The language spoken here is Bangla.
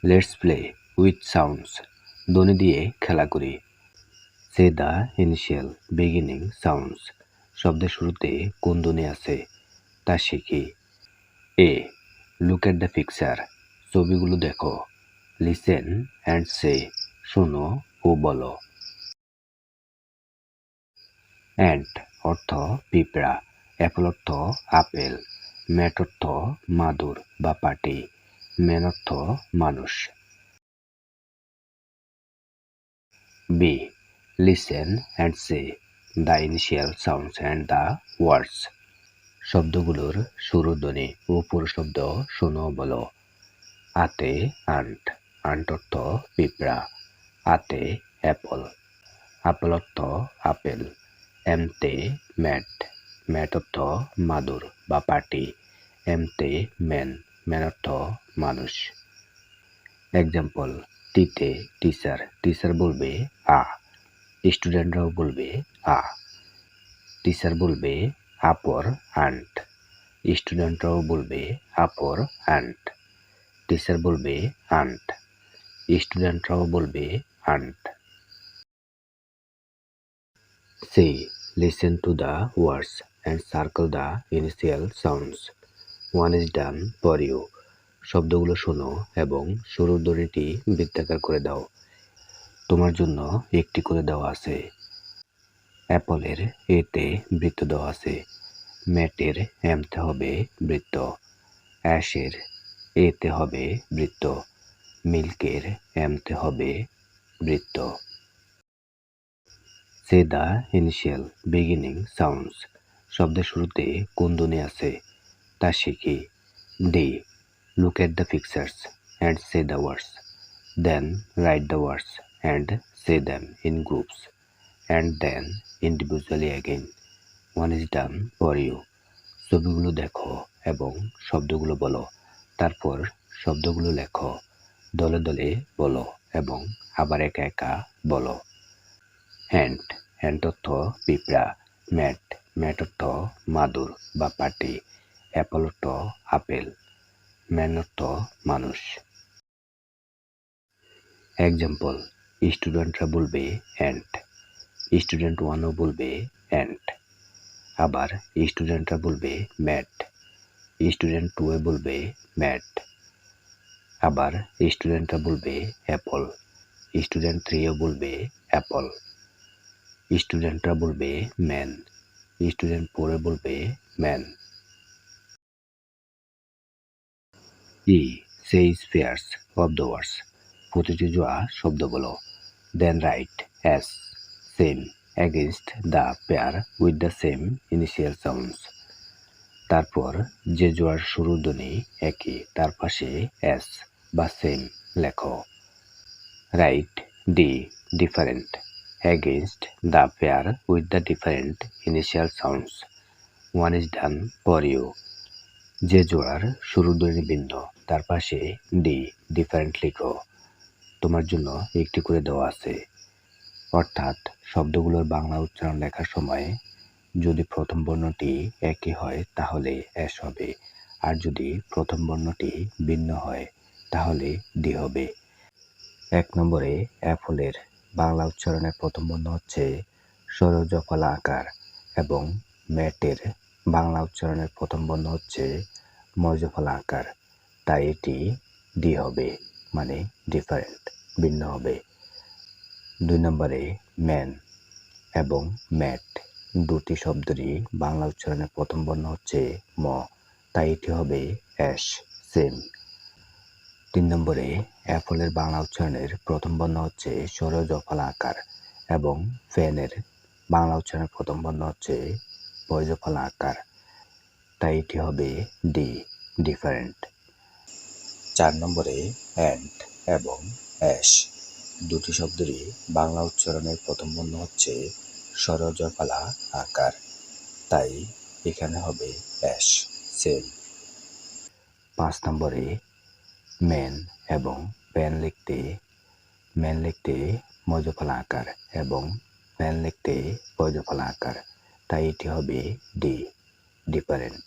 লেটস প্লে উইথ সাউন্ডস, ধ্বনি দিয়ে খেলা করি। সে দ্য ইনিশিয়াল বিগিনিং সাউন্ডস, শব্দের শুরুতে কোন ধ্বনি আছে তা শিখি। এ, লুক এট দ্য পিকচার, ছবিগুলো দেখো। লিসেন অ্যান্ড সে, শোনো ও বলো। অ্যান্ট অর্থ পিঁপড়া, অ্যাপল অর্থ আপেল, ম্যাট অর্থ মাদুর বা পাটি, ম্যান অর্থ মানুষ। B, listen and say the initial sounds and the words, শব্দগুলোর শুরু ধ্বনি ও পুরো শব্দ শোনো বলো। আতে আন্ট, আন্ট অর্থ পিঁপড়া, আতে অ্যাপল, আপেল অর্থ আপেল, এমতে ম্যাট, ম্যাট অর্থ মাদুর বা পাটি, এমতে ম্যান, ম্যান অর্থ মানুষ। এক্সাম্পল, টিতে টিচার, টিচার বলবে আ, স্টুডেন্টরাও বলবে আ। টিচার বলবে আপর আন্ট, স্টুডেন্টরাও বলবে আপর আন্ট। টিচার বলবে আন্ট, স্টুডেন্টরাও বলবে aunt. Say, listen to the words and circle the initial sounds. One is done for you. শব্দগুলো শোনো এবং শুরুর ধ্বনিটি বৃত্তাকার করে দাও। তোমার জন্য একটি করে দেওয়া আছে। অ্যাপলের এতে বৃত্ত দেওয়া আছে। ম্যাটের এমতে হবে বৃত্ত। অ্যাশের এতে হবে বৃত্ত। মিল্কের এমতে হবে বৃত্ত। Say the initial beginning sounds, শব্দের শুরুতে কোন ধ্বনি আছে তা শিখি। D, look at the pictures and say the words, then write the words and say them in groups and then individually again. One is done for you, ছবিগুলো দেখো এবং শব্দগুলো বলো। তারপর শব্দগুলো লেখো, দলে দলে বলো এবং আবার একা একা বলো। হ্যান্ট, হ্যান্ট অর্থ পিঁপড়া, ম্যাট, ম্যাট অর্থ মাদুর বা পাটি, অ্যাপল অর্থ আপেল, ম্যান অর্থ মানুষ। এক্সাম্পল, স্টুডেন্টরা বলবে অ্যান্ট, স্টুডেন্ট ওয়ানও বলবে অ্যান্ট। আবার স্টুডেন্টরা বলবে ম্যাট, স্টুডেন্ট টু এ বলবে ম্যাট। আবার স্টুডেন্টরা বলবে অ্যাপল, স্টুডেন্ট থ্রিও বলবে অ্যাপল। স্টুডেন্টরা বলবে ম্যান, স্টুডেন্ট ফোরে বলবে man. E, say pairs of the words, প্রতিটি জোড়া শব্দ বলো। Then write as same against the pair with the same initial sounds, তারপর যে জোড়ার শুরুর ধ্বনি একই তার পাশে অ্যাস বা সেম লেখো। Right D, different against the pair with the different initial sounds. One is done for you. যে জোড়ার শুরুর ধ্বনি ভিন্ন তার পাশে ডি, ডিফারেন্ট লিখো। তোমার জন্য একটি করে দেওয়া আছে। অর্থাৎ শব্দগুলোর বাংলা উচ্চারণ লেখার সময় যদি প্রথম বর্ণটি একই হয় তাহলে এস হবে, আর যদি প্রথম বর্ণটি ভিন্ন হয় তাহলে ডি হবে। ১ নম্বরে অ্যাপলের বাংলা উচ্চারণের প্রথম বর্ণ হচ্ছে স্বরজফলা আকার এবং ম্যাটের বাংলা উচ্চারণের প্রথম বর্ণ হচ্ছে মজফলা আকার, তাই এটি ডি হবে, মানে ডিফারেন্ট, ভিন্ন হবে। ২ নম্বরে ম্যান এবং ম্যাট দুটি শব্দেরই বাংলা উচ্চারণের প্রথম বর্ণ হচ্ছে ম, তাই এটি হবে অ্যাশ, সেম। ৩ নম্বরে অ্যাপলের বাংলা উচ্চারণের প্রথম বর্ণ হচ্ছে স্বরজফলা আকার এবং ফ্যানের বাংলা উচ্চারণের প্রথম বর্ণ হচ্ছে বজ্রফলা আকার, তাই এটি হবে ডি, ডিফারেন্ট। ৪ নম্বরে অ্যান্ট এবং অ্যাশ দুটি শব্দেরই বাংলা উচ্চারণের প্রথম বর্ণ হচ্ছে স্বরজফলা আকার, তাই এখানে হবে অ্যাশ, সেম। ৫ নম্বরে ম্যান এবং ম্যান লিখতে মজফলা আকার এবং প্যান লিখতে বজ্রফলা আকার, তাই এটি হবে ডি, ডিফারেন্ট।